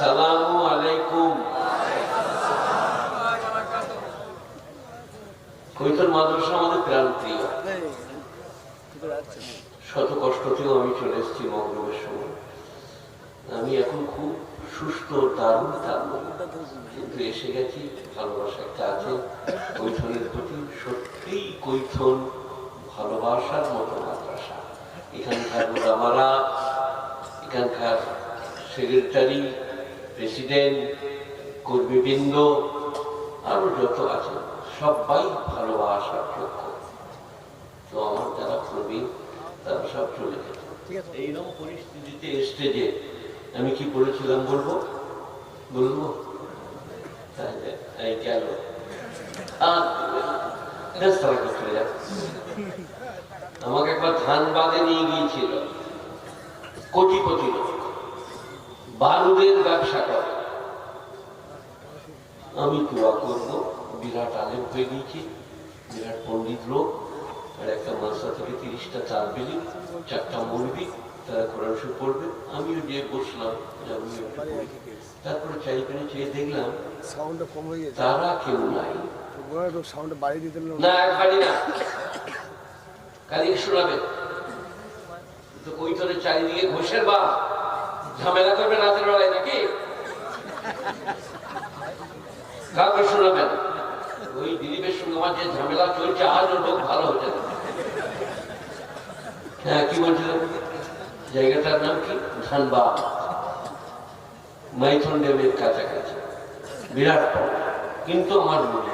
আসসালামু আলাইকুম। কৈতল মাদ্রাসা আমাদের প্রাণপ্রিয়। শত কষ্টতেও আমি চলে এসেছি মগরবের সময়। আমি এখন খুব সুস্থ, দারুণ দারুণ, কিন্তু এসে গেছি। ভালোবাসা একটা আছে কৈথলের প্রতি। সত্যিই কৈথল ভালোবাসার মতো মাদ্রাসা। এখানকার ওলামারা, এখানকার সেক্রেটারি, প্রেসিডেন্ট, কর্মীবৃন্দ, আরো যত আছে সবাই ভালোবাসার যোগ্য। তো আমার যারা প্রবীণ তারা সব চলে গেছে। এইরকম পরিস্থিতিতে স্টেজে আমি কি বলেছিলাম বলবো? এই গেল চলে যাচ্ছে। আমাকে একবার ধানবাদে নিয়ে গিয়েছিল, কোটি কোটি লোক বারুদের ব্যবসা করে। আমি দোয়া করবো, বিরাট আলেম হয়ে গিয়েছি, বিরাট পণ্ডিত লোক। আর একটা মাদ্রাসা থেকে 30টা চাল বিলি, 4টা মৌলবি, তারা কোরআন শরীফ পড়বে। আমিও গিয়ে বসলাম। তারপরে চাইখানে চেয়ে দেখলাম তারা কেউ নাই। না, একবারই না, কালিয়ে শোনাবে তো। কৈতলের চারিদিকে ঘোষের বা ঝামেলা করবে রাতের বেলায় নাকি? কাউকে শোনাবেন? ওই দিলীপের সঙ্গে আমার যে ঝামেলা চলছে, আজও লোক ভালো হচ্ছে না। হ্যাঁ, কি বলছিলাম? জায়গাটার নাম কি? ধানবাদ, মাইথন ড্যামের কাছাকাছি। বিরাট বড়, কিন্তু আমার মনে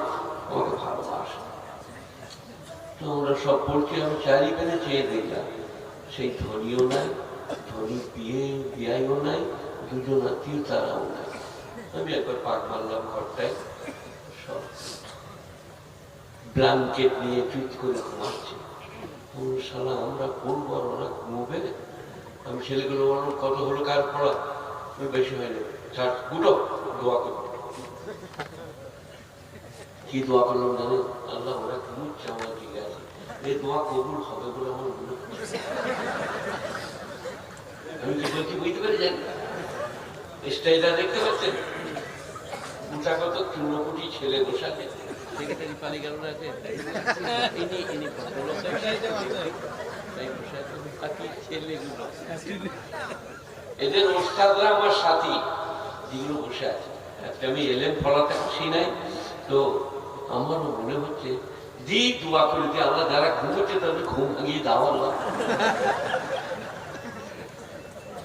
আমাকে ভালোবাসে। তো আমরা সব পড়ছি। আমি চারিখানে চেয়ে দেখলাম সেই ধনীও নাই, ধনী বিয়াইও নাই, দুজন আত্মীয় তারাও নাই। আমি একবার পাক মারলাম ঘরটায়, সব ব্ল্যাঙ্কেট নিয়ে চুপ করে ঘুমাচ্ছে। শালা আমরা পড়বো আর ওরা ঘুমোবে। আমি ছেলেগুলো বললাম, কত হলো কার পড়া? বেশি হয়নি, গুটো দোয়া করবো। কি দোয়া করলাম জানেন? আল্লাহ, ওরা ঘুমুচ্ছে, আমার ঠিক আছে, এই দোয়া কবুল হবে বলে আমার মনে হচ্ছে। আমি কি বলছি বুঝতে পারি? জানি স্টাইলটা দেখতে পাচ্ছেন? উঠা কত চূর্ণকুটি ছেলে বসা পানি কেমন আছে, এদের ওস্তাদরা আমার সাথী, যেগুলো বসে আছে। আমি এলেম ফলাতে খুশি নাই, তো আমারও মনে হচ্ছে যে দোয়া করে দিয়ে আল্লাহ যারা ঘুমোচ্ছে তাদের ঘুম ভাঙিয়ে দাও আল্লাহ।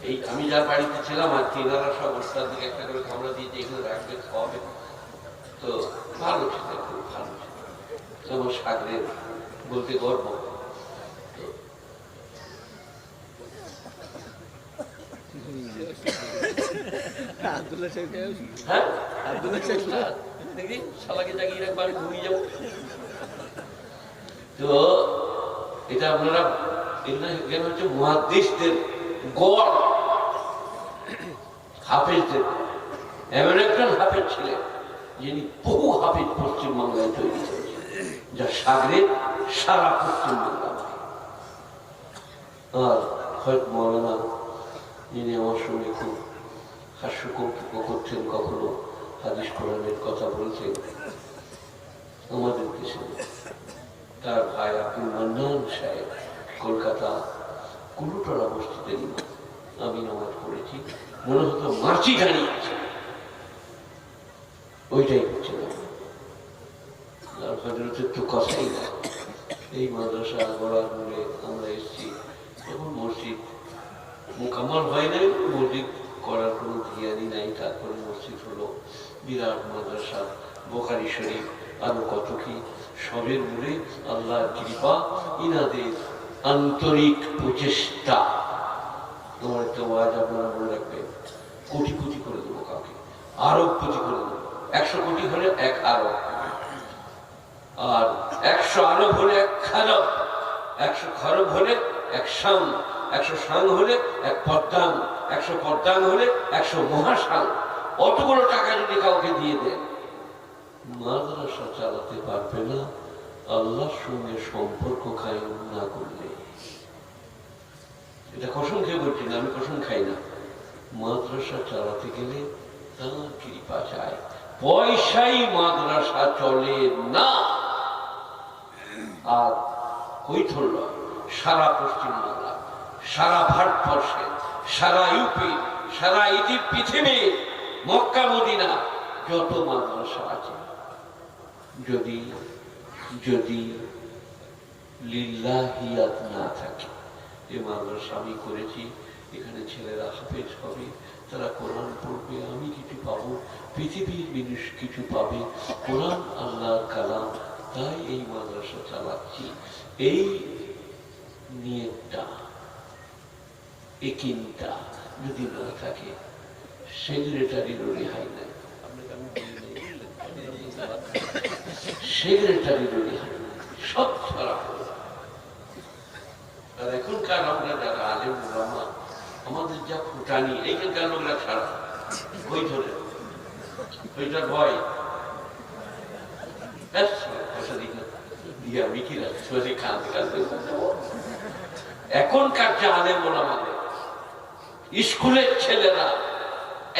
এই আমি যার বাড়িতে ছিলাম, আর তিনারা সব ওস্তাদ দিকে একটা করে কামড়া দিয়েছে, এখানে রাখবে, খাওয়াবে। তো ভালো ছিল, খুব ভালো ছিল। আমার সাগরে বলতে গর্ব। তো এটা আপনারা হচ্ছে মুহাদ্দিসদের গড়, হাফেজদের। এমন একজন হাফেজ ছিলেন যিনি বহু হাফেজ পশ্চিমবাংলায় তৈরি করেছেন, যা সাগরে সারা পশ্চিমবাংলা। আর হয়তো মৌলানা, যিনি আমার সঙ্গে খুব হাস্য কৌতুক করছেন, কখনো হাদিস কোরআনের কথা বলছেন আমাদের দেশে। তার ভাই আব্দুল মান্নান সাহেব কলকাতা কুলুটলা মসজিদের ইমাম। আমি নামাজ পড়েছি, মনে হতো মার্চি গাড়ি আছে, ওইটাই হচ্ছে না। আর হজরতের তো কথাই না। এই মাদ্রাসা গড়ার মূলে আমরা এসেছি, যখন মসজিদ মোকাম্মল হয় নাই, মসজিদ করার কোনো ধিয়ানি নাই। তারপরে মসজিদ হলো, বিরাট মাদ্রাসা, বুখারী শরীফ, আরো কত কি। সবের মূলে আল্লাহর কৃপা, ইনাদের আন্তরিক প্রচেষ্টা। তোমার একটা ওয়াজ আপনারা মনে রাখবেন, কোটি কোটি করে দেবো কাউকে, আরব কোটি করে দেবো। 100 কোটি হলে 1 আরব, আর 100 আরব হলে 1 খারব, 100 খারব হলে 1 শাম, 100 শাম হলে 1 পদ্দান, 100 পদ্দান হলে 100 মহাশাল। অতগুলো টাকা যদি কাউকে দিয়ে দেন, মাদ্রাসা চালাতে পারবে না আল্লাহর সঙ্গে সম্পর্ক কায়েম না করলে। এটা কসম খেয়ে বলছি না, আমি কসম খাই না। মাদ্রাসা চালাতে গেলে তার কৃপা চাই। পয়সাই মাদ্রাসা চলে না। আর কৈথল্য সারা পশ্চিমবাংলা, সারা ভারতবর্ষে, সারা ইউপি, সারা পৃথিবীর মক্কা মদিনা যত মাদ্রাসা আছে, যদি যদি লিল্লাহিয়াত না থাকে, এই মাদ্রাসা আমি করেছি, এখানে ছেলেরা হাফেজ হবে, তারা কোরআন পড়বে, আমি কিছু পাবো, পৃথিবীর মানুষ কিছু পাবে, কোরআন আল্লাহর কালাম, তাই এই মাদ্রাসা চালাচ্ছি। এই নিয়তটা, একিনটা যদি না থাকে, সেক্রেটারিরও রেহাই নাই। সেক্রেটারিরও রেহাই নাই, সব ছাড়া। আর এখনকার আমরা যারা আলেম ওলামা, আমাদের যা ফুটানি, এইখানকার লোকরা ছাড়া ওই ধরে ওইটার ভয় এখনকার যে আলেম ওলামাদের স্কুলের ছেলেরা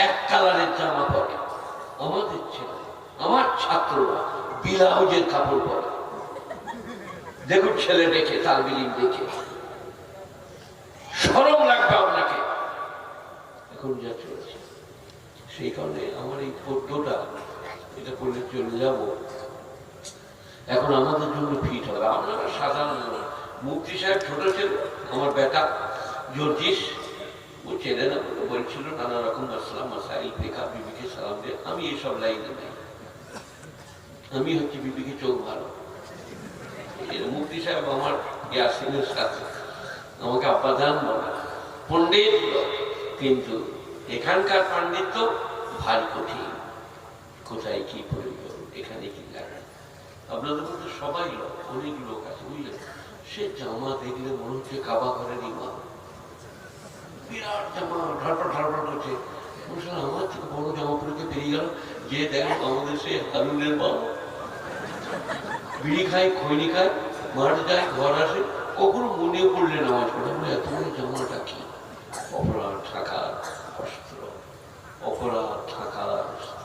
এক কালারের জামা পরে, আমাদের ছেলে, আমার ছাত্ররা ব্লাউজের কাপড় পরে। দেখুন ছেলে দেখে, তার বিলিং দেখে শরম লাগবে আপনাকে। এখন যা চলছে, সেই কারণে আমার এই পদ্মটা এটা করলে চলে যাব। এখন আমাদের জন্য ফিট হবে। আপনারা সাধারণ মুফতি সাহেব ছোট ছিল, আমার বেটা জর্জিস, ও চেনে না, বলছিল নানা রকম আসলাম মাসাইল ফিকা, বিবিকে সালাম দিয়ে। আমি এইসব লাইনে নেই, আমি হচ্ছে বিবিকে চোখ ভালো। মুফতি সাহেব আমার ইয়াসিনের সাথে আমাকে আব্বাজান বলে, পণ্ডিত, কিন্তু এখানকার পাণ্ডিত্য ভারী কঠিন। কোথায় কি প্রয়োজন, এখানে কি লাগে। আপনাদের মধ্যে সবাই লোক, অনেক লোক আছে বুঝলেন, সে জামা দেখলে মনে হচ্ছে কাবা ঘরের ইমাম, বিরাট জামা ঢালপা ঢালপা করছে। আমার থেকে বড় জামা পরে বেরিয়ে গেল, যে দেখেন আমাদের সে হারুনের বাবা, বিড়ি খায়, খৈনি খায়, মাঠ যায়, ঘর আসে, কখনো মনে পড়লে নামাজ পড়ে। বলে এত বড় জামাটা কি? অপরাধ থাকার অস্ত্র, অপরাধ থাকার অস্ত্র।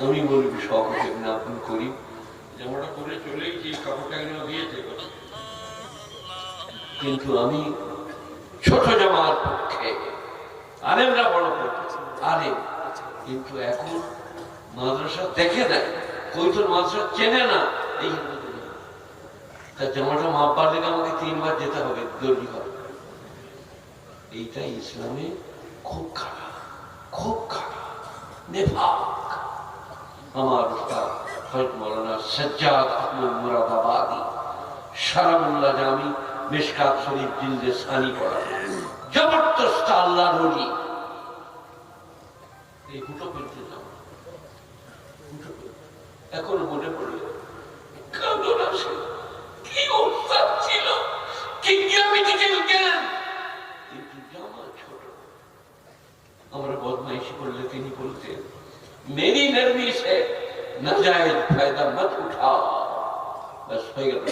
আমি বলি সকলকে বিনাপন করি, জামাটা করে চলে গেছি, কাপড়টা দিয়েছে, কিন্তু আমি ছোট জামার পক্ষে। আলেমরা বড় পক্ষে আলেম, কিন্তু এখন মাদ্রাসা দেখে দেয়, কৈতল মাদ্রাসা চেনে না। এই তার জামাটা মাপ পারলে আমাকে 3 বার যেতে হবে দর্জি ঘর। এইটাই ইসলামে খুব খারাপ, খুব খারাপ, নেফাক। আমার উস্তাদ হযরত মাওলানা সাজ্জাদ আহমদ মুরাদাবাদী শারামুল্লাহ জামি মিশকাত শরীফ জিলদে সানি পড়া, জবরদস্ত আল্লাহর ওলি। এই হুটো করতে যাও, এখন মনে পড়ে কাঁদন আসে, কি উস্তাদ ছিল, কি জ্ঞামিতিকে জ্ঞান, কিন্তু জামা ছোট। আমরা বদমাইশি করলে তিনি বলতেন, मेरी नरमी से नाजायज फायदा मत उठाओ, बस হয়ে গেল।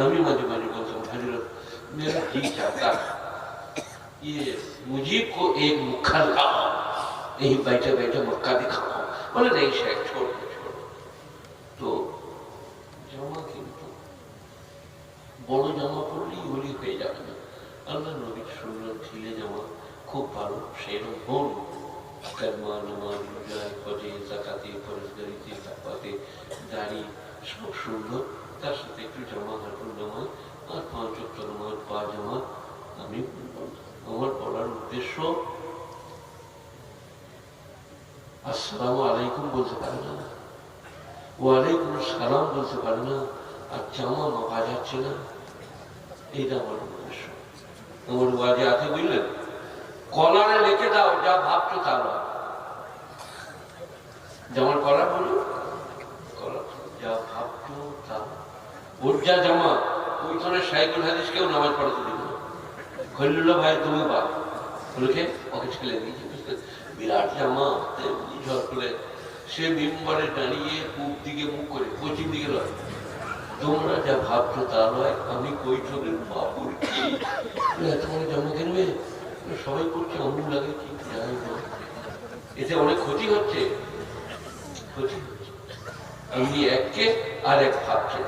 আমি মাঝে মাঝে বলতাম, हजरत मेरा जी चाहता ये मुझे को एक मुक्का लाओ, यही बैठे बैठे मक्का दिखाओ। बोले नहीं शेख, छोड़ दो, छोड़। तो জামা কিন্তু বড় জামা পরলেই ওলি হয়ে যাবে না। আল্লাহ নবী সুন্নাত ঢিলে জামা খুব ভালো, সেরকম হন। कर्मा नमाज रोजा हजे जाकाते फरजदारिते ताकवाते दाढ़ी सब सुंदर, तार साथे एकटु জামা হারকুন নামাজ আর 5 ওয়াক্ত নামাজ পাজামা। আমি আমার বলার উদ্দেশ্য, আসসালামু আলাইকুম বলতে পারে না, ওয়ালাইকুম আসসালাম বলতে পারে না, আর জামা মাপা যাচ্ছে না। এইটা আমার উদ্দেশ্য। আমার ওয়াজে আছে বুঝলেন, কলারে লিখে দাও যা ভাবছো তা নয়। জামার কলার বলুন, যা ভাবছো তা। ওর যা জামা, ওইখানে সাইকুল হাদিস কেউ নামাজ পড়াতে দিল না। খলিলুল্লাহ ভাই তুমি বাপ লিখে ওকে ছেলে দিয়েছে, বিরাট জামা ঝড় করে। সে মেম্বারে দাঁড়িয়ে পূব দিকে মুখ করে, পশ্চিম দিকে নয়। তোমরা যা ভাবছো তা নয়, আমি কৈঠলের বাপুর কি তোমার জামা কিনবে? সবাই করছে, অমুক লাগে, কি যাই হোক, এতে অনেক ক্ষতি হচ্ছে, ক্ষতি হচ্ছে। আমি এককে আর এক ভাবছে।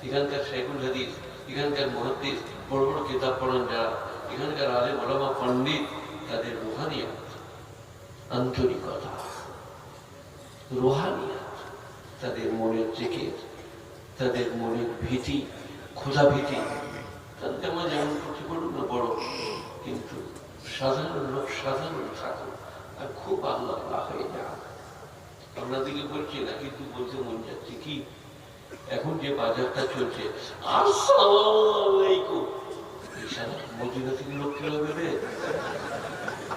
এখানকার শেখুল হাদিস, এখানকার মুহাদ্দিস, বড় বড় কিতাব পড়েন যারা, এখানকার আলেম ওলামা পণ্ডিত, তাদের রুহানিয়াত, আন্তরিকতা, রুহানিয়াত, তাদের মনের জিকির, তাদের মনের ভীতি, ক্ষুধা ভীতি, তাদেরকে আমরা যেমন করতে পারুন না বড়, কিন্তু সাধারণ লোক সাধারণ থাকুন আর খুব আল্লাহ হয়ে যান। আপনাদেরকে বলছি না, কিন্তু বলতে মন যাচ্ছে কি, এখন যে বাজারটা চলছে, আসসালামু আলাইকুম, মদিনা থেকে লোক কিলো বেড়ে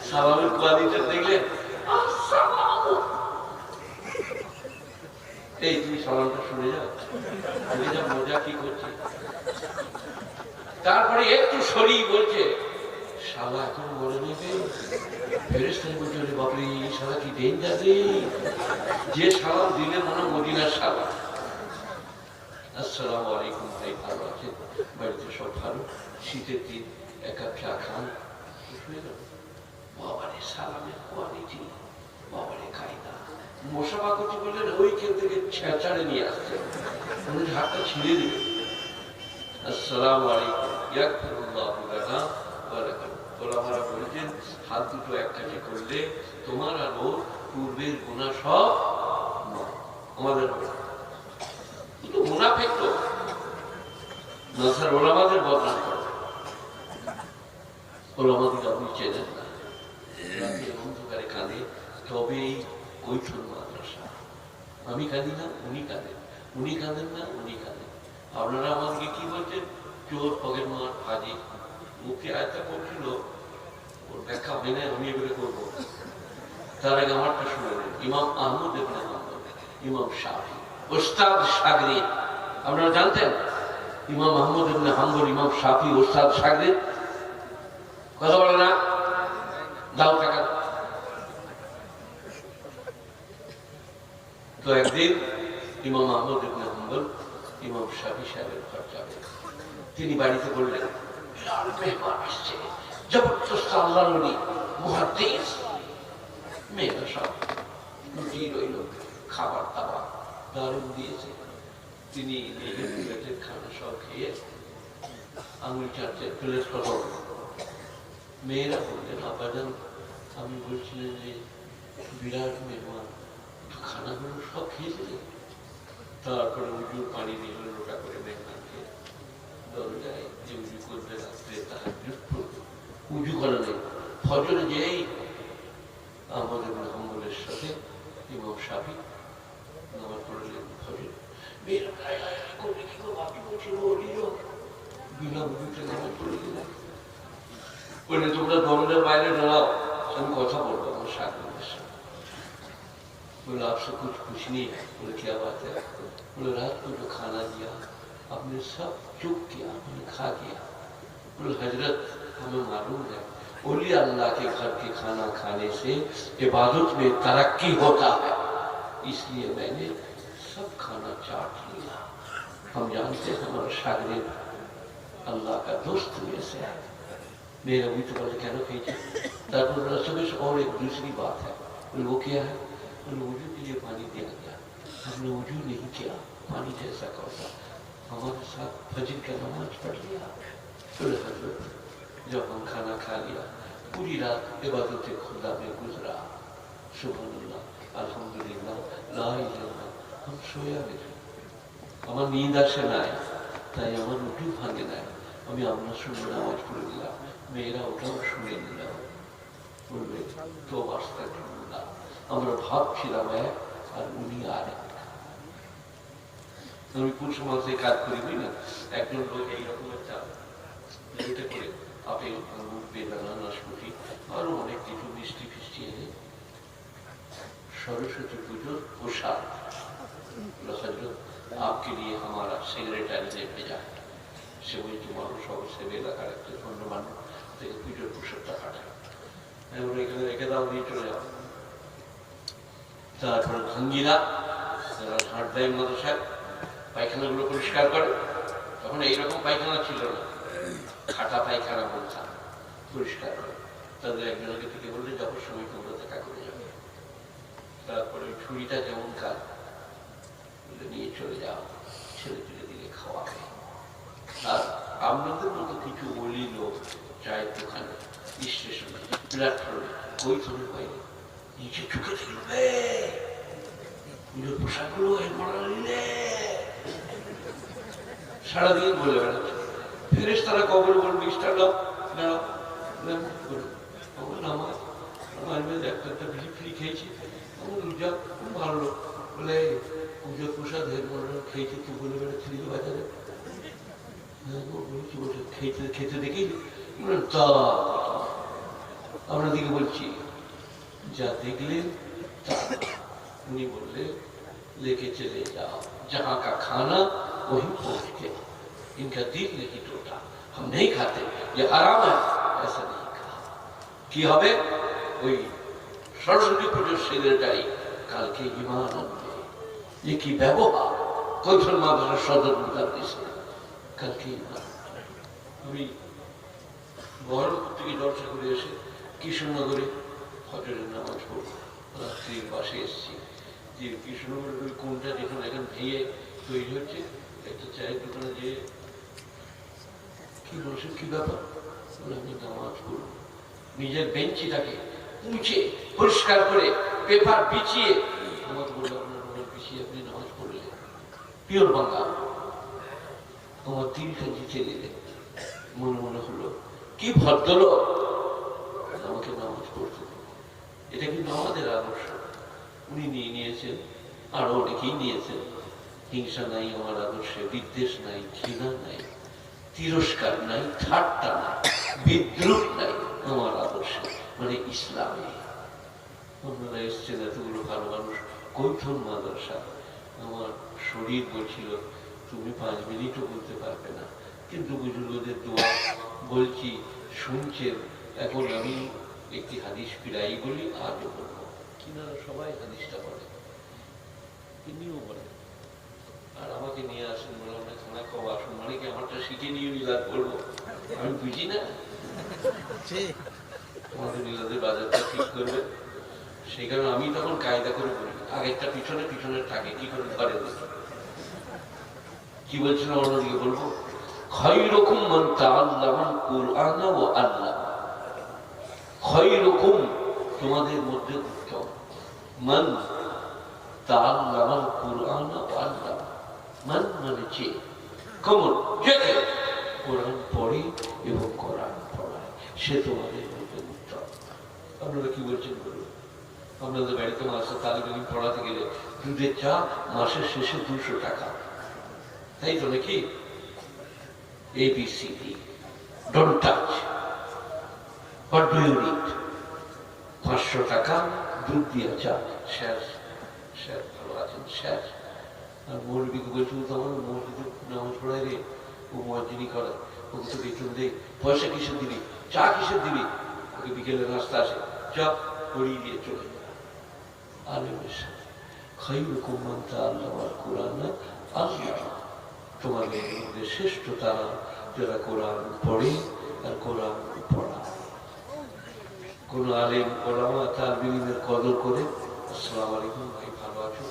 সালামের কোয়ালিটি দেখলেন, এই তুমি সালামটা শুনে যাও, শুনে যাও, মজা কি করছে। তারপরে একটু সরিয়ে বলছে, শালা এখন মনে নেবে, ফেরেশতারা বলছে, বাপরে এই শালা কি ডেঞ্জার রে, যে সালাম দিলে মনে মদিনার শালা। আসসালামু আলাইকুম, ভাই ভালো আছেন, বাড়িতে সব ভালো, শীতের দিন এক কাপ চা খান, বাবারে সালামের কোয়ালিটি, বাবারে কায়দা। মশা বাকুচি বললেন ওইখান থেকে ছেঁচাড়ে নিয়ে আসছে, হাতটা ছিঁড়ে দিবে। আসসালামু আলাইকুম, ইয়াগফিরুল্লাহু লানা ওয়া লাকুম। ওলামারা বলেছেন হাত দুটো এক কাছে করলে তোমার আর ওর পূর্বের গুনাহ সব আমাদের হবে। কিন্তু মুনাফিক তো নাসার ওলামাদের বদনাম করে, ওলামাদের আপনি চেনেন না, অন্ধকারে কাঁদে, তবেই কৈফল মাদ্রাসা। আমি কাঁদি না, উনি কাঁদেন, উনি কাঁদেন না, উনি কাঁদেন। আপনারা আমাদেরকে কি বলছেন, চোর, পকেট মার, ফাজি। মুক্তি আয়তা করছিল, ওর ব্যাখ্যা হয় না, আমি এগুলো করবো। তার আগে আমারটা শুনে নেন। ইমাম আহমদ ইবনে হাম্বল, ইমাম শাফি, ওস্তাদ শাগরিদ। আপনারা জানতেন ইমাম আহমদ ইবনে হাম্বল, ইমাম শাফি, ওস্তাদ শাগরিদ? কথা বলে না, দাও টাকা। তো একদিন ইমাম আহমদ ইবনে হাম্বল ইমাম শাফি সাহেবের ঘর যাবে। তিনি বাড়িতে বললেন, মেহমান আসছে, জবরদস্ত আল্লাহর ওলি মুহাদ্দিস। মেয়েরা সব রুটি রইল, খাবার দাবার দারুণ দিয়েছে। তিনি নিজের প্লেটের খানা সব খেয়ে আঙুল চাটতে প্লেট কত। মেয়েরা বললেন, আব্বাজান আমি বলছিলেন যে বিরাট মেহমান, খানাগুলো সব খেয়েছিলেন। তারপরে উজুর পানি নিয়ে লোটা করে মেহমানকে দরজায় যে উজু করবে, রাত্রে তাহাজ্জুদ পড়বে, উজু করা নেই। ফজরে যেই আমাদের হাম্বলের সাথে ইমাম শাফি নামাজ পড়লেন ফজর, মেয়েরা করে কি বাকি বলছিল, বিনা উজুতে নামাজ পড়ে দিলেন। বললে তোমরা দরজার বাইরে দাঁড়াও, আমি কথা বলবো আমার শাকরের সাথে। बोले आपसे कुछ कुछ नहीं है। बोले क्या बात है? बोले रात को जो खाना दिया आपने सब चुप किया, आपने खा लिया। बोले हजरत हमें मालूम है ओली अल्लाह के घर के खाना खाने से इबादत में तरक्की होता है, इसलिए मैंने सब खाना चाट लिया। हम जानते हैं हमारा शागिर्द अल्लाह का दोस्त में से है। मेरा भी तो बोले क्या कीजिए। तारपुर रसों और एक दूसरी बात है। बोले वो क्या है? वजू के लिए पानी दिया गया, हमने वजू नहीं किया, पानी जैसा कौसा हमारे साथ फजर का नमाज पढ़ लिया। फिर हजरत जब हम खाना खा लिया, पूरी रात इबादत खुदा में गुजरा। सुभानअल्लाह, अल्हम्दुलिल्लाह, ला इलाहा, हम सोया गए। আমার नींद আসে নাই, তাই আমার উজু ভাঙে নাই। আমি আপনার সঙ্গে নামাজ পড়ে দিলাম, মেয়েরা ওটাও শুনে নিলাম। বলবে তো বাস্তা না, আমরা ভাবছিলাম এক আর উনি আর এক। আমি কোন সময় কাজ করি বুঝি না, একজন লোক এইরকমের চাপ প্লেটে করে আপেল, আঙুর, বেদানা, নাশপাতি আরো অনেক কিছু মিষ্টি ফিষ্টি এনে সরস্বতী পুজোর প্রসাদ, हजरत आपके लिए हमारा सेक्रेटरी ने भेजा है। সে বলছে মানুষ অবশ্যই এলাকার একটা ধন্য মানুষ থেকে পুজোর প্রসাদটা পাঠায়, এখানে রেখে দাও, নিয়ে চলে যাও। তারপরে ভাঙ্গিরা যারা ঝাঁট দেয় মাদ্রাসায়, পায়খানাগুলো পরিষ্কার করে, তখন এইরকম পায়খানা ছিল না, খাটা পায়খানা বলতাম। পরিষ্কার করে। তাদের একজনকে থেকে বললে যাওয়ার সময় তোমরা দেখা করে যাবে। তারপরে ছুরিটা যেমন কাজ নিয়ে চলে যাও, ছেলে তুলে দিলে খাওয়াবে। আর আপনাদের মতো কিছু বলি লোক চায়ের দোকানে, স্টেশনে, প্ল্যাটফর্মে, কৈথনের বাইরে নিচে চুকে দেখবে পুজোর পোশাকগুলো নিলে সারাদিন বলে বেড়াচ্ছে। ফেরেস তারা কবর বলবে আমার মেয়ে একটা বিড়ি ফিরি খেয়েছি, আমার রোজা খুব ভালো লোক বলে পুজোর প্রসাদ খেয়েছে তুই বলে বেড়াচ্ছিলি বাজারে খেতে খেতে দেখি তা আপনাদেরকে বলছি যা দেখলেন তা। उन्हीं बोले लेके चले जाओ जहां का खाना वही पहुंच के, इनका दिल नहीं टूटा, हम नहीं खाते, ये हराम है, ऐसा नहीं कहा। কি হবে ওই সরস্বতী পুজোর সেক্রেটারি কালকে ঈমান আনবে। এ কি ব্যবহার কৈথন মাদ্রাসার সদর মুদাদ্দিস কালকে ঈমান। আমি বহরমপুর থেকে জলসা করে এসে কৃষ্ণনগরে ফজরের নামাজ পড়ব, রাত্রির বাসে এসেছি। যে কৃষ্ণনগরের কোনটা যেখানে এখন ভেঙে তৈরি হচ্ছে, একটা চায়ের দোকানে যে কি বলছেন কি ব্যাপার, আমি নামাজ পড়ব। নিজের বেঞ্চিটাকে মুছে পরিষ্কার করে পেপার বিছিয়ে আমাকে বললো আপনার রোজ বিছিয়ে আপনি নামাজ পড়লেন। পিওর বাংলা আমার দিলটা জিতে নিলে মনে মনে হলো কি ভদ্রলোক আমাকে নামাজ পড়তে। এটা কিন্তু আমাদের আদর্শ, উনি নিয়ে নিয়েছেন, আরো অনেকেই নিয়েছেন। হিংসা নাই আমার আদর্শে, বিদ্বেষ নাই, ঘৃণা নাই, তিরস্কার নাই, ঠাট্টা নাই, বিদ্রুপ নাই আমার আদর্শে, মানে ইসলামে। আপনারা এসছেন এতগুলো ভালো মানুষ, কৈথন মাদ্রাসা। আমার শরীর বলছিল তুমি 5 মিনিটও বলতে পারবে না, কিন্তু বুজুর্গদের দোয়া বলছি শুনছেন। এখন আমি একটি হাদিস ফিরাই বলি, আজও বলবো, কিনারা সবাই হাদিসটা বলে, তিনিও বলেন। আর আমাকে নিয়ে আসেন, বললাম না খানা খাওয়া আসুন, মানে কি আমারটা শিখে নিয়ে মিলাদ বলবো, আমি বুঝি না। আমাদের মিলাদের বাজারটা ঠিক করবে, সেই কারণে আমি তখন কায়দা করে বলি, আগেরটা পিছনে পিছনের থাকে কি করে ধরে দেখি। কি বলছিল অন্যদিকে বলবো, খায়রুকুম মান তাআল্লামাল কুরআন ওয়া আল্লামা। খায়রুকুম তোমাদের মধ্যে উত্তম, মান তাআল্লামাল কুরআন ওয়া আল্লামা। মান মানে যে, কমন যে কোরআন পড়ে এবং কোরআন পড়ায়, সে তোমাদের মধ্যে উত্তম। আপনারা কি বলছেন বলুন? আপনাদের বাড়িতে মাসে তালিম পড়াতে গেলে দুধের চা মাসের শেষে 200 টাকা, তাই তো নাকি? ABCD, don't touch, what do you need? 500 টাকা দুধ দিয়ে চা, শেষ শেষ ভালো আছেন শেষ। আর মৌলবীকে বলছি তো আমার মসজিদে নামাজ পড়ায় রে, ও মসজিদি করে, ওকে তো বেতন দেয়, পয়সা কিসের দিবি, চা কিসের দিবি, ওকে বিকেলে নাস্তা আসে, চা পড়িয়ে দিয়ে চলে যায়। আলেমের সাথে খায়রুকুম মান তাআল্লামাল কুরআন আল্লামা, তোমাদের মধ্যে শ্রেষ্ঠ তারা যারা কোরআন পড়ে আর কোরআন পড়ায়। কোন আলেম ওলামা তার বিলিমের কদর করে, আসসালামু আলাইকুম ভাই ভালো আছো,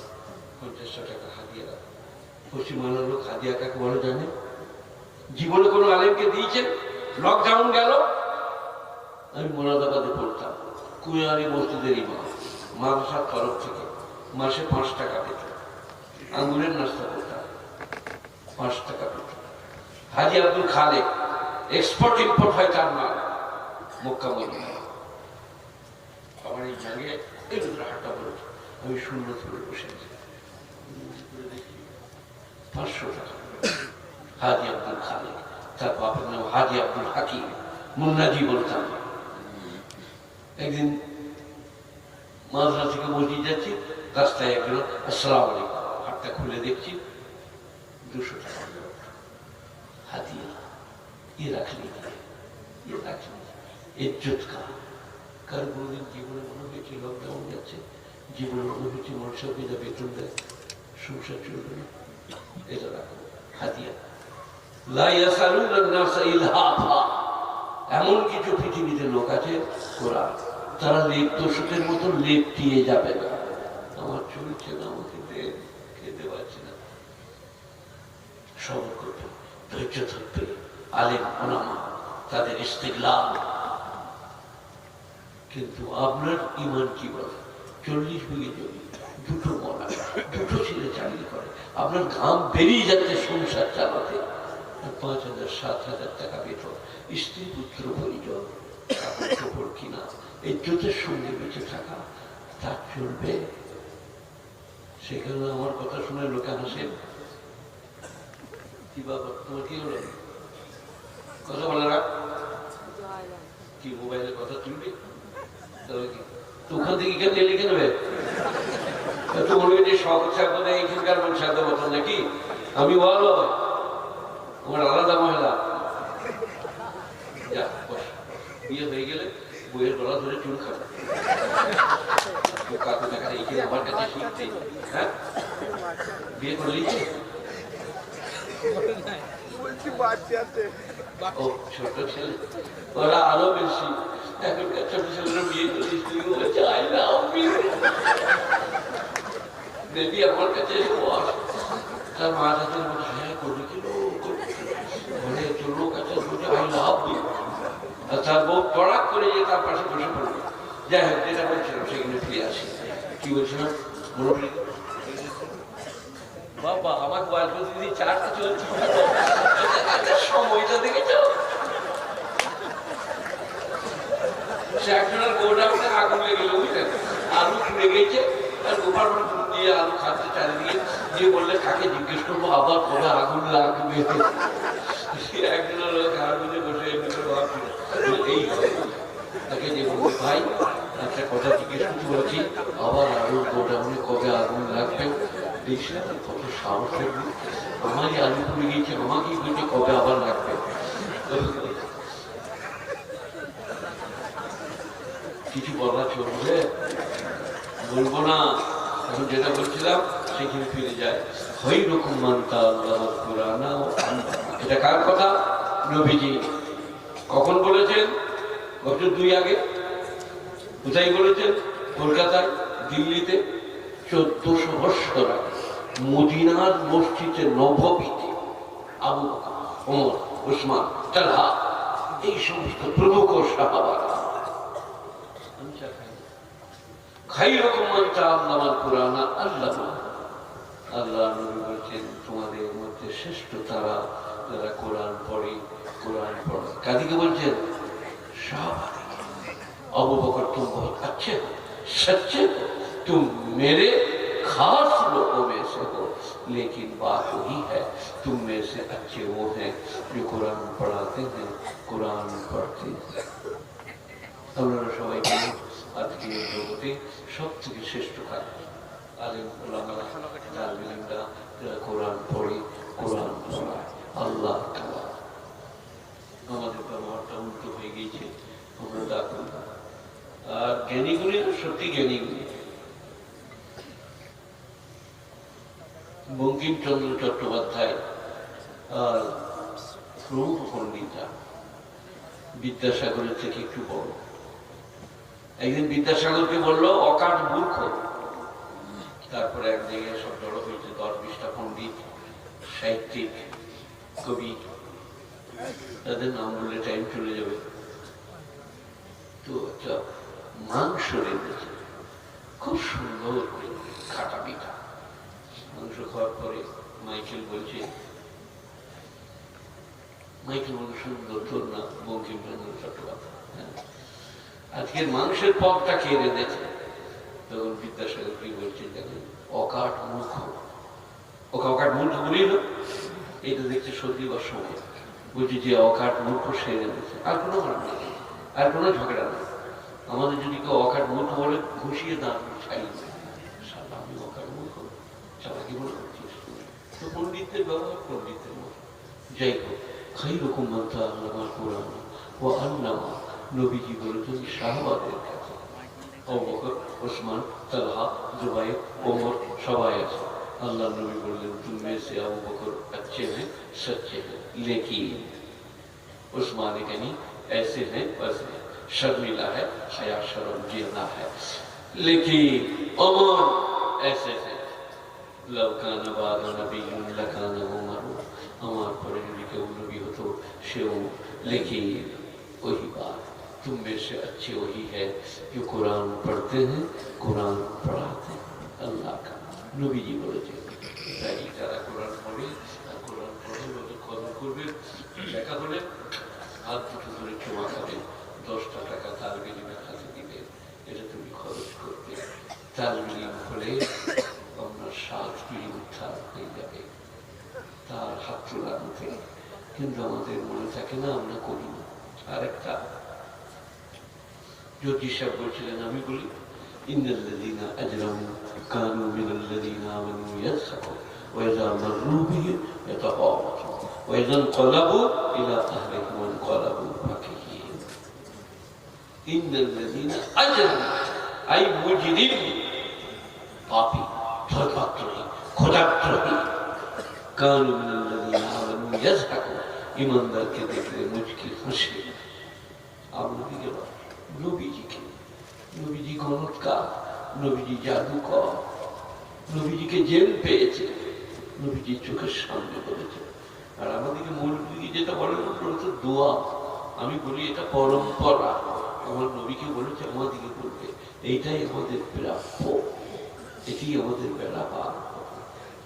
50 টাকা হাদিয়া রাখো। পশ্চিমবাংলার লোক হাদিয়া কাকে বলে জানে? জীবনে কোনো আলেমকে দিয়েছেন? লকডাউন গেল, আমি মোরাদাবাদে পড়তাম, কুমিয়ারি মসজিদের ইমাম, মাদ্রাসার তরফ থেকে মাসে 5 টাকা পেত, আঙ্গুরের নাস্তা করতাম, 5 টাকা পেত। হাজি আব্দুল খালেক, এক্সপোর্ট ইম্পোর্ট হয় তার নাম, মক্কা মদিনা। আমার এই জায়গায় এই হাটটা বলেছে, আমি শূন্য তুলে বসেছি, 500 টাকা। হাজি আব্দুল খালেক, তার বাপের নাম হাজি আব্দুল হাকিম, মুন্নাজি বলতাম। একদিন মাদ্রাসা থেকে মসজিদ যাচ্ছি, রাস্তায় একজন আসসালামু আলাইকুম, হাতটা খুলে দেখছি 200 টাকা হাদিয়া। ये रख लीजिए, ये रख लीजिए, इज्जत का। কার কোনোদিন জীবনে মনে হয়েছে লকডাউন যাচ্ছে, জীবনে মনে হয়েছে মানুষকে যা বেতন দেয় সংসার চলবে না, এটা রাখো হাদিয়া। লা ইয়াসালুনা নাস ইলহাফা, এমন কিছু পৃথিবীতে লোক আছে কোরআন, তারা লেপ দোষকের মতো লেপ দিয়ে যাবে না। আমার চলছে না, আমাকে খেতে পারছি না, সবর করবে, ধৈর্য ধরবে, আলেম ওলামা তাদের ইস্তেগলাল। কিন্তু আপনার ইমান কি বলে? 40 বিঘে জমি, দুটো মলা, দুটো ছেলে চাকরি করে, আপনার ঘাম বেরিয়ে যাচ্ছে সংসার চালাতে, 5,000 7,000 টাকা বেতন, স্ত্রী পুত্র পরিজন, কাপড় কিনা, ইজ্জতের সঙ্গে বেঁচে থাকা, তা চলবে? সেখানে আমার কথা শুনে লোকে হাসে, কি বাবা তোমার কি হলো, কথা বলে না কি মোবাইলের কথা তুলবি, তবে কি ওখান থেকে কেন লিখে নেবে? তো বলবে যে শখ থাকবো না, এইখানকার মন সাথে মতন নাকি আমি বলো আমার আলাদা মহিলা। যা বিয়ে হয়ে গেলে বইয়ের গলা ধরে চুল খাবে, কাকু দেখা এইখানে আমার কাছে শিখছে। হ্যাঁ বিয়ে করলি ও ছোট ছেলে, ওরা আরো বেশি, এখনকার ছোট ছেলেরা বিয়ে করে স্ত্রী বলছে আই লাভ ইউ, বেবি আমার কাছে বস। তার মা যাতে বলছে হ্যাঁ করে কি বলে তোর লোক আছে বলছে আই লাভ ইউ, আর তার বউ পড়াক করে যে তার পাশে বসে পড়বে। যাই হোক যেটা বলছিলাম সেখানে ফিরে আসি, কি বলছিলাম মুরব্বী বাবা আমাকে বাজবো দিদি চারটা চলছে সময়টা দেখেছ, সে একজনের গোডাউনে আগুন লেগে গেল বুঝলেন, আলু খুলে গেছে আর গোপাল দিয়ে আলু খাচ্ছে চারিদিকে, দিয়ে বললে কাকে জিজ্ঞেস করবো আবার কবে আগুন লাগবে, একজনের লোক আগুনে বসে এমনি করে ভাবছিল এই তাকে যে বলবো ভাই একটা কথা জিজ্ঞেস করতে বলছি আবার আলুর গোডাউনে কবে আগুন লাগবে, দেখছিলাম কত সাহস থাকবে, আমারই আলু খুলে গিয়েছে আমাকেই বলছে কবে আবার লাগবে। কিছু বলার চলবে বলবো না, এখন যেটা বলছিলাম সেখানে ফিরে যায়। ওই রকম মানতা আল্লাহ কোরআন, এটা কার কথা? নবীজি। কখন বলেছেন? বছর 2 আগে। কোথায় বলেছেন? কলকাতায়, দিল্লিতে 1400 বছর আগে মদিনার মসজিদে নববীতে আবু বকর, ওমর, উসমান, তালহা এই সমস্ত প্রমুখ সাহাবারা খাইরুকুম মান তাআল্লামাল কুরআন আল্লামা। আল্লাহ নবী বলেছেন তোমাদের মধ্যে শ্রেষ্ঠ তারা যারা কোরআন পড়ে, কোরআন পড়ে। কাদিকে বলছেন? সাহাবাকে। अबू बकर तुम बहुत अच्छे हो, सच्चे हो, तुम मेरे खास लोगों में से हो, लेकिन बात वही है तुम में से अच्छे वो हैं जो कुरान पढ़ाते हैं, कुरान पढ़ते हैं। আপনারা সবাই জানেন আজকে জগতে সব থেকে শ্রেষ্ঠ কাজ আলেম ওলামারা, তালিমরা যারা কোরআন পড়ে, কোরআন পড়ায়। আল্লাহ তাআলা আমাদের ব্যবহারটা উল্টো হয়ে গিয়েছে, আমরা ডাকুন। আর জ্ঞানীগুলি সত্যি জ্ঞানীগুলি বঙ্কিমচন্দ্র চট্টোপাধ্যায় আর প্রমুখ পণ্ডিতরা বিদ্যাসাগরের থেকে একটু বড়। একদিন বিদ্যাসাগরকে বললো অকাট মূর্খ, তারপরে এক জায়গায় সব জড়ো হয়েছে 10-20টা পণ্ডিত, সাহিত্যিক, কবি, তাদের নাম বললে টাইম চলে যাবে। তো একটা মাংস রেঁধেছে খুব সুন্দর করে, খাটা পিঠা। মাংস খাওয়ার পরে মাইকেল বলছে, মাইকেল বলল সুন্দর তোর না বঙ্কিমচন্দ্র চট্টোপাধ্যায়, আজকের মাংসের পদটা কে রেঁধেছে? তখন বিদ্যাসাগর কি বলছে জানেন? অকাট মূর্খ। ওকে অকাট মূর্খ বলিল, এটা দেখছে সর্দিবার সময় বলছি যে অকাট মূর্খ সে রেঁধেছে। আর কোনো কারণ নেই, আর কোনো ঝগড়া নেই। আমাদের যদি কেউ অকাট মূর্খ বলে ঘুষিয়ে দাঁড় ছাই, আমি অকাট মূর্খ চালাকি বলে তো পণ্ডিতদের ব্যবহার পণ্ডিতদের মতো। যাই হোক, খাইরুকুম মান তাআল্লামাল কুরআন ওয়া আল্লামা। নবীজি বলেছেন সাহাবাদের কাছে আবু বকর, ওসমান, তালহা, জুবাইর, ওমর সবাই আছে। আল্লাহ নবী বললেন তুমে সে আবু বকর अच्छे हैं, सच्चे हैं, लेकिन उस्मान गनी ऐसे हैं वैसे हैं, शर्मिला है, हया शर्म जिया है, लेकिन उमर ऐसे है। लवकान बाद नबी लकान उमर, আমার পরে যদি কেউ নবী হতো সেও, लेकिन वही बात, तुम में से अच्छे वही है जो कुरान पढ़ते हैं, कुरान पढ़ाते हैं। अल्लाह का नबी जी বলেছে, তাই যারা কোরআন পড়ে আর কোরআন পড়ে ওদের কদর করবে, দেখা হলে হাত দুটো ধরে চুমা খাবে, 10টা টাকা তালবে দিবেন, হাতে দিবে, এটা তুমি খরচ করবে। তালবিলি হলে আপনার 7 পিড়ি উদ্ধার হয়ে যাবে তার হাত তোলানো থেকে, কিন্তু আমাদের মনে থাকে না, আমরা করি না। আরেকটা জ্যোতিষ সাহেব বলছিলেন, আমি বলি ইন্নাল্লাযীনা আজরামু কানু মিনাল্লাযীনা আমানু ইয়াসখারুন ওয়া ইযা মাররু বিহিম ইয়াতাগামাতুন ওয়া ইযা ইনকালাবু ইলা আহলিহিম ইনকালাবু ফাকিহিন। ইন্নাল্লাযীনা আজরামু আই মুজরিম, পাপী, ধর্মাত্রহীন, খোদাত্রহীন, কানু মিনাল্লাযীনা আমানু ইয়াসখারুন, ईमानदारকে দেখলে মুচকি হাসে। আপনাদিকে নবীজিকে, নবীজি গণৎকার, নবীজি জাদুকর, নবীজিকে জেল পেয়েছে, নবীজি চোখের সামনে বলেছে। আর আমাদেরকে মৌলবী যেটা বলেন ওটা তো দোয়া, আমি বলি এটা পরম্পরা। আমার নবীকে বলেছে, আমাদেরকে বলবে, এইটাই আমাদের প্রাপ্য, এটি আমাদের বেলা পার।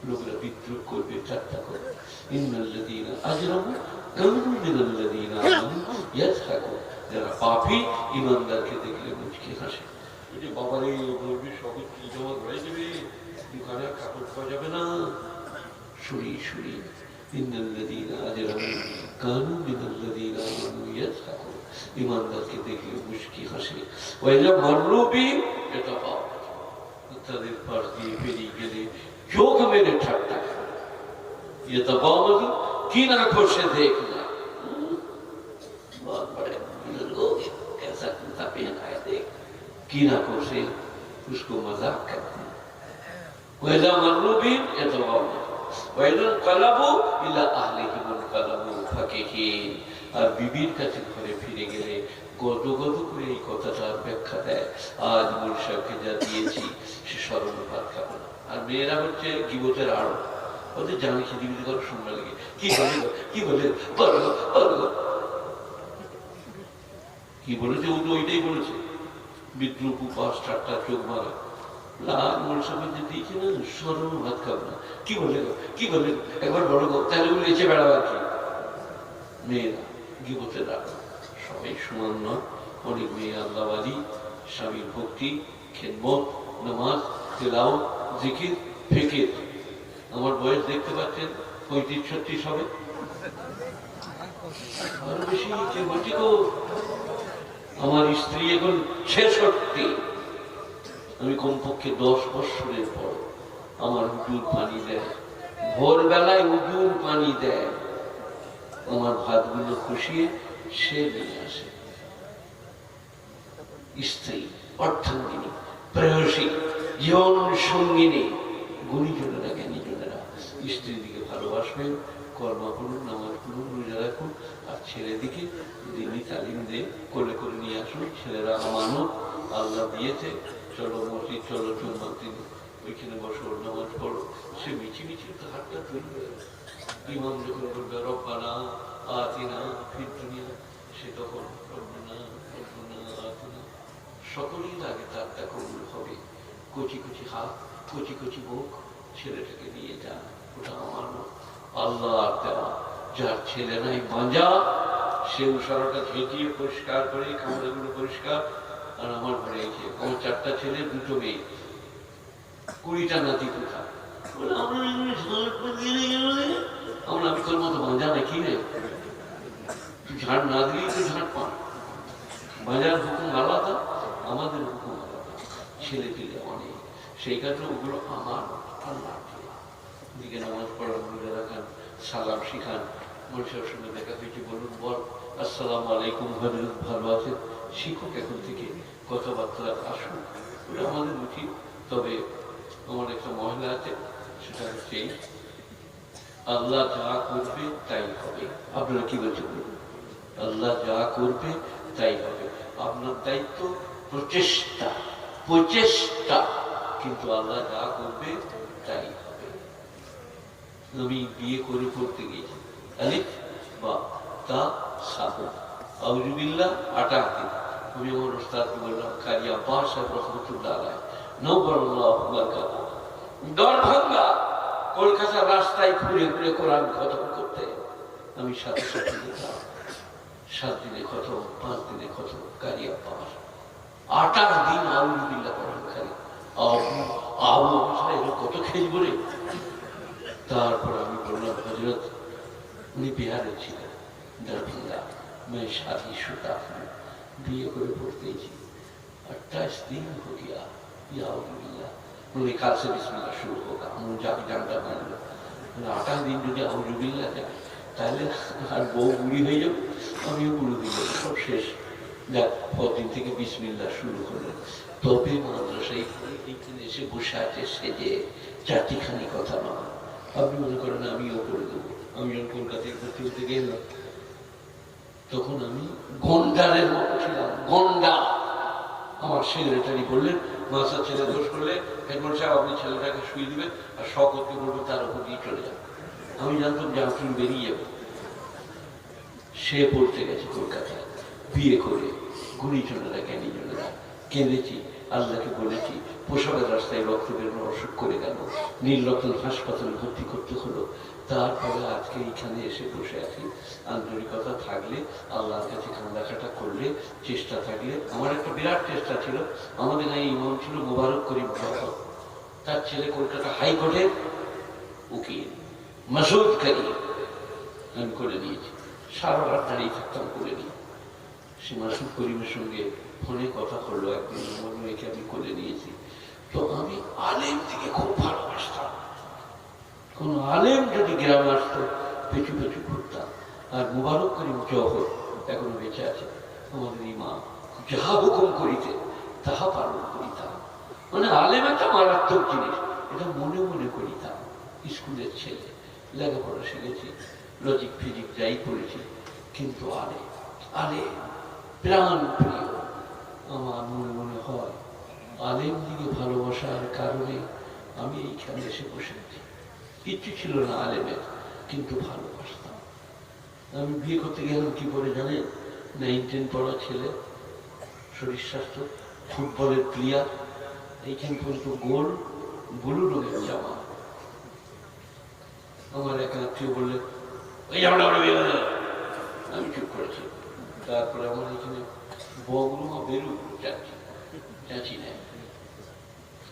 লোকরা বিদ্রোহ করবে, ঠাট্টা করবে। ইন্নাল্লাযীনা আজরামু কানু মিনাল্লাযীনা আমানু ইয়াসখারুন, যারা পাপী ঈমানদারকে দেখলে মুচকি হাসে। এই বাবারে বলবি সবই কি জমা ধরে যাবে, দোকানে কাপড় পাওয়া যাবে না, শুনি শুনি। ইন্নাল্লাযীনা আজরামু কানু মিনাল্লাযীনা আমানু ইয়াসখারুন, ঈমানদারকে দেখলে মুচকি হাসে। ওয়া ইযা মাররু বিহিম ইয়াতাগামাতুন, তাদের পাশ দিয়ে পেরিয়ে গেলে चोक मेरे ठट्टा, ये तबामत की आंखों से देखना। बहुत बड़े लोग ऐसा कुर्ता पहनाया देख, की आंखों से उसको मजाक करते हैं। वैदा मर्रू बिहिम यतगामतून वैदा इनक़लाबू इला अहलिहिम इनक़लाबू फाकिहीन। আর বিবির কাছে ঘরে ফিরে গেলে গদ গদ করে এই কথাটার ব্যাখ্যা দেয়, আজ মুল সাহেবকে যা দিয়েছি সে স্মরণ ভাত খাবে না। আর মেয়েরা হচ্ছে গীবতের আড়ো, ওদের জানি খিদিবিদি করে শুনবে লাগে, কি বলে কি বলে কি বলেছে, ও তো ওইটাই বলেছে, বিদ্রুপ, উপাস, ঠাট্টা, চোখ মারা। লাল মোল সাহেব যে দিয়েছে না, স্মরণ ভাত খাবে না, কি বলে কি বলে, একবার বড় গো, তাহলে বলে এসে বেড়াবার কি। মেয়েরা গীবতের আড়ো, সবাই সমান নয়। অনেক মেয়ে আল্লাহওয়ালি, স্বামীর ভক্তি, খেদমত, নামাজ, তেলাওয়াত, জিকির, ফিকির। আমার বয়স দেখতে পাচ্ছেন 35-36 হবে, আরো বেশি বলছি গো। আমার স্ত্রী এখন 66। আমি কমপক্ষে 10 বছরের পর আমার উজুর পানি দেয়, ভোরবেলায় উজুর পানি দেয়, আমার ভাতগুলো খুশিয়ে সে নিয়ে আসে। স্ত্রী, অর্থাঙ্গিনী, প্রেয়সী, জীবন সঙ্গিনী, গুণীজনেরা, জ্ঞানীজনেরা স্ত্রীর দিকে ভালোবাসবেন, কর্মা করুন, নামাজ পড়ুন, রোজা রাখুন। আর ছেলেদিকে দিনই তালিম দিয়ে কোলে করে নিয়ে আসুন। ছেলেরা আমানত আল্লাহ দিয়েছে, চলো মসজিদ, চলো জুম্মার দিন ওইখানে বসো, নামাজ পড়ো। সে মিছি মিছি তো হাতটা তুলবে। ইমাম যখন বলবে রব্বানা আতিনা ফিদ দুনিয়া, সে তখন রব্বানা রব্বানা আতিনা, সকলেই আগে তারটা কবুল হবে। কচি কচি হাত, কচি কচি মুখ, ছেলেটাকে নিয়ে যান, ওটা আমার না, আল্লাহর দেওয়া। যার ছেলে নাই বাঁজা, সে উষারাটা ঝেঁটিয়ে পরিষ্কার করে, কামড়াগুলো পরিষ্কার। আর আমার ঘরে এসে আমার 4টা ছেলে, 2টো মেয়ে, 20টা নাতি কোথা। আমি তোর মতো বাঁজা নাকি রে, তুই ঝাড় না দিলেই তো ঝাড় পান। বাঁজার হুকুম আলাদা, আমাদের হুকুম আলাদা। ছেলে পেলে অনেক, সেই কারণে ওগুলো আমার আল্লাহ দিকে নামাজ পড়ান, রোজা রাখান, সালাম শিখান। মানুষের সঙ্গে দেখা হয়েছে, বলুন বল আসসালামু আলাইকুম, ভালো আছেন, শিক্ষক এখন থেকে কথাবার্তা আসুন, ওটা আমাদের উচিত। তবে আমার একটা মহিলা আছে, সেটা হচ্ছে আল্লাহ যা করবে তাই হবে। আপনারা কি বলছেন? আল্লাহ যা করবে তাই হবে। আপনার দায়িত্ব প্রচেষ্টা, প্রচেষ্টা, কিন্তু আল্লাহ যা করবে তাই হবে। আমি বিয়ে করে পড়তে গেছি, আলিফ বা তা সাহু আউযুবিল্লাহ 8 দিন। আমি আমার ওস্তাদকে বললাম, কারি আব্বাস সাহেব রহমতুল্লাহ আলাইহি, নওয়ারাল্লাহু বারাকাতুহু, দরভাঙ্গা কলকাতার রাস্তায় ঘুরে ঘুরে কোরআন খতম করতে আমি সাথে সাথে যেতাম। 7 দিনে খতম, 5 দিনে খতম, কারি আব্বাস 8 দিন আউযুবিল্লাহ কোরআন খালি আবু কত খেলবো রে। তারপর আমি বললাম, হযরত, উনি বিহারে ছিলেন, দরভঙ্গা, मैं शादीशुदा हूँ, বিয়ে করে পড়তেছি, 28 दिन हो गया, या अल्लाह, उन्होंने कल से बिस्मिल्लाह शुरू होगा, मुझे जाके जानता मान लो 28 दिन যদি আউযুবিল্লাহ দেয় তাহলে আর বউ বুড়ি হয়ে যাবে, আমিও বুড়ো হয়ে যাবো, সব শেষ। যাক, পরদিন থেকে বিসমিল্লাহ শুরু হলো। তবে মাদ্রাসায় এইখানে এসে বসে আছে সেজে, 4টিখানি কথা নয়। আপনি মনে করেন আমিও করে দেবো। আমি যখন কলকাতায় ভর্তি হতে গেলাম তখন আমি গন্ডারের মতো ছিলাম, গন্ডা। আমার সেক্রেটারি বললেন, মাসা ছেলে দোষ করলে হেডমাস্টার সাহেব আপনি ছেলেটাকে শুয়ে দিবেন আর শখকে বলবো তার উপর দিয়ে চলে যান। আমি জানতাম যে আপনি বেরিয়ে যাবো। সে পড়তে গেছে কলকাতায় বিয়ে করে, গুণীজনেরা জ্ঞানীজনেরা, কেঁদেছি, আল্লাহকে বলেছি। পোশাকের রাস্তায় রক্ত বেরোনো অসুখ করে গেল, নীলরতন হাসপাতালে ভর্তি করতে হলো। তারপরে আজকে এইখানে এসে বসে আছি। আন্তরিকতা থাকলে, আল্লাহর কাছে কান্দাকাটা করলে, চেষ্টা থাকলে। আমার একটা বিরাট চেষ্টা ছিল, আমাদের এই ইমাম ছিল মোবারক করিম জহর, তার ছেলে কলকাতা হাইকোর্টের উকিল মাসুদ করিম, আমি করে দিয়েছি। সারা রাত দাঁড়িয়ে থাকতাম করে নিয়ে। সে মাসুদ করিমের সঙ্গে ফোনে কথা হলো একদিন, আমার মেয়েকে আমি করে দিয়েছি। তো আমি আলেম থেকে খুব ভালোবাসতাম। কোন আলেম যদি গ্রামে আসতো পেছু পেছু ঘুরতাম। আর মোবারক করিম জহর এখনো বেঁচে আছে, আমাদের ইমাম, যাহা হুকুম করিতে তাহা পালন করিতাম। মানে আলেম একটা মারাত্মক জিনিস, এটা মনে মনে করিতাম। স্কুলের ছেলে, লেখাপড়া শিখেছি, লজিক ফিজিক যাই করেছি, কিন্তু আলেম, আলেম প্রাণ প্রিয়। আমার মনে মনে হয় আলেম দিকে ভালোবাসার কারণে আমি এইখানে এসে বসেছি। কিচ্ছু ছিল না আলেমের, কিন্তু ভালোবাসতাম। আমি বিয়ে করতে গেলাম কি করে জানেন? 9-10 পড়া ছেলে, শরীর স্বাস্থ্য, ফুটবলের প্লেয়ার, এইখান পর্যন্ত গোল, ব্লু রঙের জামা। আমার এক আত্মীয় বললে, ওই জামাটা আমরা বিয়ে করে, আমি চুপ করেছি। তারপরে আমার এখানে বগরুমা বেরু চাচি নেয়,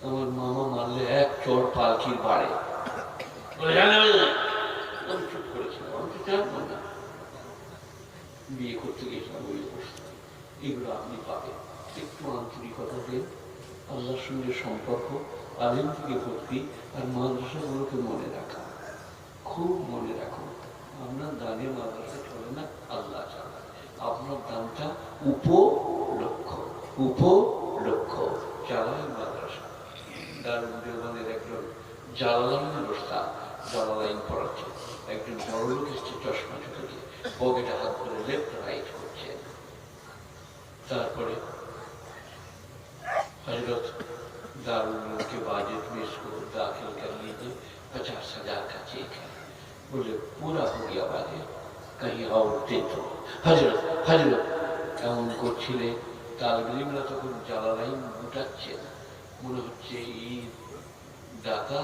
আমার মামা মারলে এক চর পালকির বাড়ে, আমি চুপ করেছিলাম। আমি তো জানবো না, বিয়ে করতে গেছিলাম ওই অবস্থা। এগুলো আপনি পাবেন, একটু আন্তরিকতা দেন, আল্লাহর সঙ্গে সম্পর্ক, আলেম থেকে ভক্তি, আর মাদ্রাসাগুলোকে মনে রাখা, খুব মনে রাখুন। আপনার দানে মাদ্রাসা চলে না, আল্লাহ চালায়। আপনার দানটা উপলক্ষ, উপলক্ষ চালায় মাদ্রাসা। দারুল দেওবন্দের একজন জালালাইনের ওস্তাদ, জালালাইন পড়াচ্ছে, একজন বড় লোক এসছে চশমা চোখে দিয়ে, পকেটে হাত ধরে লেফট রাইট করছেন। তারপরে हजरत दारुल के बाजेट में इसको दाखिल कर लीजिए, 50,000 का चेक है। बोले पूरा हो गया बाजेट, कहीं और दे दो। हजरत हजरत এমন করছিলেন, তালবিলিমরা তখন জালালাইন গুটাচ্ছে, মনে হচ্ছে এই দাতা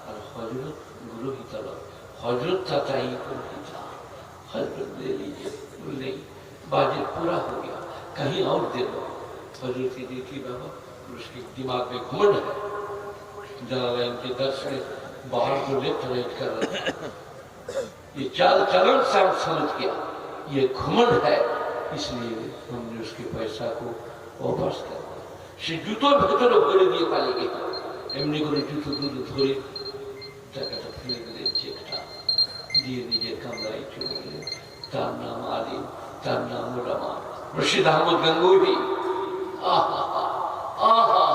আর হজরত গুরুহিতা লয়, হজরত তাতাই गुरहिता, हजरत ले लीजिए। बोले बाजेट पूरा हो गया, कहीं और दे दो। हजरत की देखी बाबा, उसके दिमाग में घमंड है, जलालाइन के दर्श में बाहर को लेफ्ट राइट कर रहा था। ये चाल चलन सब समझ गया, ये घमंड है, इसलिए हमने उसके पैसा को वापस कर दिया। সে জুতোর ভেতরে ভরে দিয়ে পালিয়ে গেল, এমনি করে জুতো দুটো ধরে টাকাটা ফেলে দিলেন, চেকটা দিয়ে নিজের কামরায় চলে গেলেন। তার নাম আলিম, তার নাম ওলামা রশিদ আহমদ গাঙ্গুহি। আহা আহা,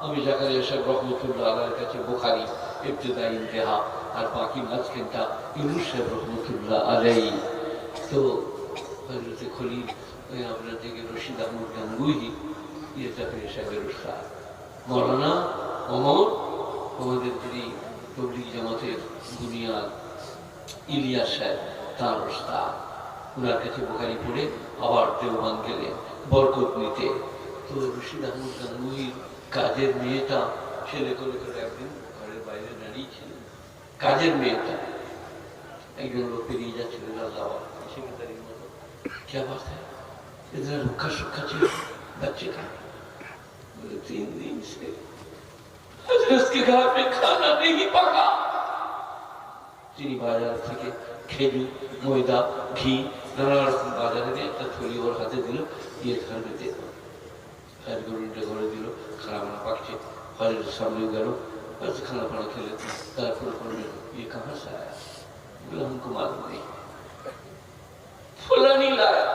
আমি জাকারিয়া সাহেব রহমতুল্লাহ আলাইহির কাছে বুখারী ইবতিদা ইন্তেহা আর বাকি মাঝখানটা ইউনুস সাহেব রহমতুল্লাহ আলাইহি। তো হজরত খলিল আপনার থেকে রশিদ আহমদ গাঙ্গুহি ইয়েতাফির সাহেবের উস্তাদ, মৌলানা ওমর আমাদের যিনি তবলিগ জামাতের বুনিয়াদ ইলিয়াস সাহেব তাঁর উস্তাদ, ওনার কাছে বুখারি পড়ে আবার দেওবান গেলেন বরকত নিতে। তো রশিদ আহমদ গাঙ্গুহির কাজের মেয়েটা ছেলে করে করে একদিন ঘরের বাইরে দাঁড়িয়েছিলেন, কাজের মেয়েটা একজন লোক পেরিয়ে যাচ্ছিলেন, আল্লাহ সেক্রেটারির মতো, क्या बात है इतना रुखा सुखा चीज बच्चे का? 3 दिन से हजरत के घर में खाना नहीं पका। তিনি বাজার থেকে খেজুর, ময়দা, ঘি নানা রকম বাজারে দিয়ে একটা থলি ওর হাতে দিল, দিয়ে খানা দিয়ে গরুটা ঘরে দিল, খানা ফানা পাকছে, হজরত সামনে গেল, খানা ফানা খেলে, তারপরে বললেন ये कहाँ से आया? बोला हमको मालूम नहीं, फुला नहीं लाया,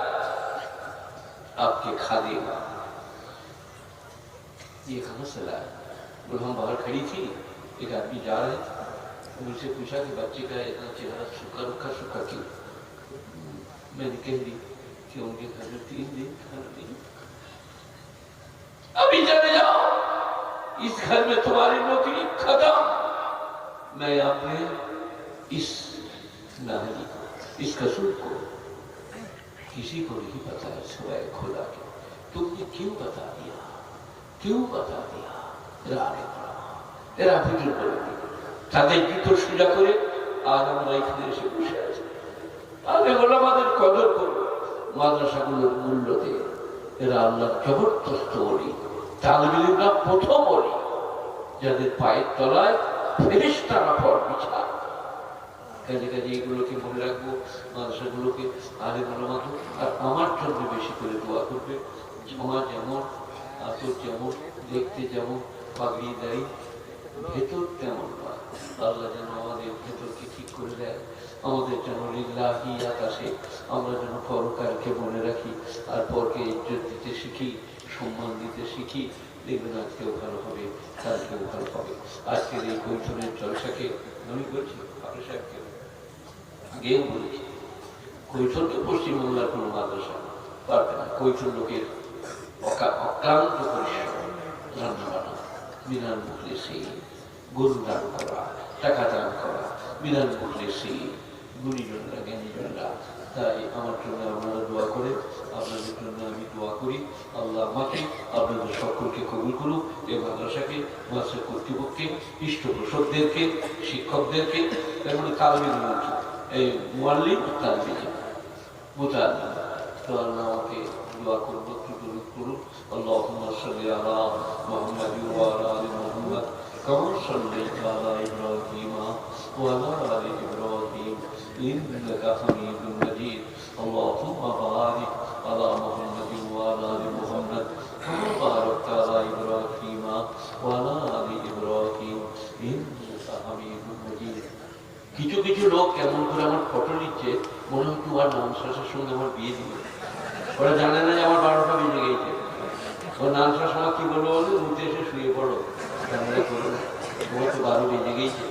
आपके खादेगा। ये कहाँ से लाया? बोला हम बाहर खड़ी थी, एक आदमी जा रहे थे, उनसे पूछा कि बच्चे का इतना चेहरा सूखा रुखा सूखा क्यों? मैंने कह दी कि उनके घर में 3 दिन खाना नहीं। अभी चले जाओ, इस घर में तुम्हारी नौकरी खत्म। मैं अपने इस नाहरी को, इस कसूर को किसी को नहीं पता है सिवाय खुदा के। तुमने क्यों बता दिया, क्यों बता दिया? রাগে পড়া, এরা ভিতর করে দিল, তাদের জুতো সোজা করে আজ আমরা এখানে এসে বসে আছি। আগে ওলামাদের কদর করবো, মাদ্রাসাগুলোর মূল্য দিয়ে। এরা আল্লাহর জবরদস্ত ওলি, তালিবে ইলমরা প্রথম ওলি, যাদের পায়ের তলায় ফেরেশতারা পর বিছায়। কাজে কাজে এইগুলোকে মনে রাখবো, মাদ্রাসাগুলোকে আলেম ওলামাকে, আর আমার জন্য বেশি করে দোয়া করবে। সমাজ যেমন, আতর যেমন, দেখতে যেমন, পাগড়ি দেয়, ভেতর তেমন নয়। আল্লাহ যেন আমাদের ভেতরকে ঠিক করে দেয়, আমাদের যেন লিল্লাহিয়াত আসে, আমরা যেন পরকালকে মনে রাখি, আর পরকে ইজ্জত দিতে শিখি, সম্মান দিতে শিখি। দেখবেন আজকেও ভালো হবে, কালকেও ভালো হবে। আজকের এই কৈশোরের জলসাকে আমি বলছি, ফারুক সাহেবকে আগেও বলেছি, কৈশোরকে পশ্চিমবাংলার কোনো মাদ্রাসা পারবে না। কৈশোর লোকের অক্লান্ত পরিশ্রম, রান্না বান্না, বিনার মুখলেসি, গরু দান করা, টাকা দান করা, বিনার মুখলেসি, গুণীজনরা, জ্ঞানীজনরা। তাই আমার জন্য আপনারা দোয়া করে, আপনাদের জন্য আমি দোয়া করি। আল্লাহ আমাকে আপনাদের সকলকে কবুল করুক, এই মাদ্রাসাকে, মাদ্রাসার কর্তৃপক্ষকে, পৃষ্ঠপোষকদেরকে, শিক্ষকদেরকে, এবং তালবিলকে, এই মুআল্লিম তালবিল মুতাআল্লিম। তো আল্লাহ আমাকে দোয়া করবো, দরুদ করুন। আল্লাহুম্মা সাল্লি আলা মুহাম্মাদ ওয়া আলা আলি মুহাম্মাদ কামা সাল্লাইতা আলা ইব্রাহিম ওয়া আলা আলি ইব্রাহিম ইন্নাকা হামিদুম মাজিদ। আল্লাহুম্মা বারিক আলা মুহাম্মাদ ওয়া আলা আলি মুহাম্মাদ কামা বারাকতা আলা ইব্রাহিম ওয়া আলা আলি ইব্রাহিম ইন্নাকা হামিদুম মাজিদ। কিছু কিছু লোক কেমন করে আমার ফটো নিচ্ছে, মনে হয় তোমার নাম শ্বাসের সঙ্গে আমার বিয়ে দিবে। ওরা জানে না যে আমার 12টা বেজে গেছে। ওর নাম শ্বাস আমার কি বলবো, বলে উঠে এসে শুয়ে পড়ো, তোমার তো 12 বেজে গেছে।